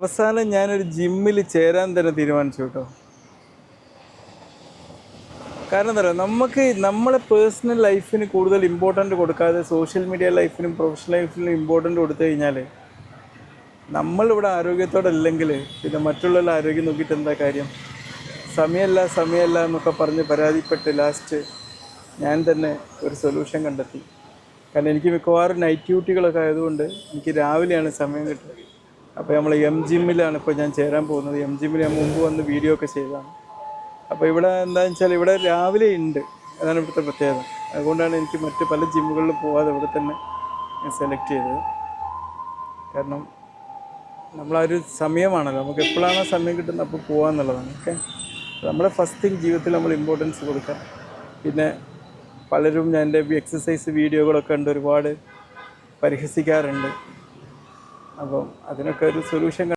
അവസാനം ഞാനൊരു ജിമ്മിൽ ചേരാൻ തന്നെ തീരുമാനിച്ചു കേട്ടോ. കാരണം എന്താ പറയുക, നമുക്ക് നമ്മളെ പേഴ്സണൽ ലൈഫിന് കൂടുതൽ ഇമ്പോർട്ടൻ്റ് കൊടുക്കാതെ സോഷ്യൽ മീഡിയ ലൈഫിനും പ്രൊഫഷണൽ ലൈഫിനും ഇമ്പോർട്ടൻ്റ് കൊടുത്തു കഴിഞ്ഞാൽ നമ്മളിവിടെ ആരോഗ്യത്തോടെ അല്ലെങ്കിൽ പിന്നെ മറ്റുള്ളവരുടെ ആരോഗ്യം നോക്കിയിട്ട് എന്താ കാര്യം? സമയമല്ല എന്നൊക്കെ പറഞ്ഞ് പരാതിപ്പെട്ട് ലാസ്റ്റ് ഞാൻ തന്നെ ഒരു സൊല്യൂഷൻ കണ്ടെത്തി. കാരണം എനിക്ക് മിക്കവാറും നൈറ്റ് ഡ്യൂട്ടികളൊക്കെ ആയതുകൊണ്ട് എനിക്ക് രാവിലെയാണ് സമയം കിട്ടുക. അപ്പോൾ നമ്മൾ ജിമ്മിലാണ് ഇപ്പോൾ ഞാൻ ചേരാൻ പോകുന്നത്. ജിമ്മിൽ ഞാൻ മുമ്പ് വന്ന് വീഡിയോ ഒക്കെ ചെയ്തതാണ്. അപ്പോൾ ഇവിടെ എന്താണെന്ന് വെച്ചാൽ ഇവിടെ രാവിലെ ഉണ്ട്, അതാണ് ഇവിടുത്തെ പ്രത്യേകത. അതുകൊണ്ടാണ് എനിക്ക് മറ്റ് പല ജിമ്മുകളിൽ പോകാതെ ഇവിടെ തന്നെ ഞാൻ സെലക്ട് ചെയ്തത്. കാരണം നമ്മളൊരു സമയമാണല്ലോ, നമുക്ക് എപ്പോഴാണോ സമയം കിട്ടുന്നത് അപ്പോൾ പോകാമെന്നുള്ളതാണ്. ഓക്കെ, നമ്മുടെ ഫസ്റ്റ് തിങ് ജീവിതത്തിൽ നമ്മൾ ഇമ്പോർട്ടൻസ് കൊടുക്കാം. പിന്നെ പലരും ഞാൻ എൻ്റെ എക്സസൈസ് വീഡിയോകളൊക്കെ ഉണ്ട്, ഒരുപാട് പരിഹസിക്കാറുണ്ട്. അപ്പം അതിനൊക്കെ ഒരു സൊല്യൂഷൻ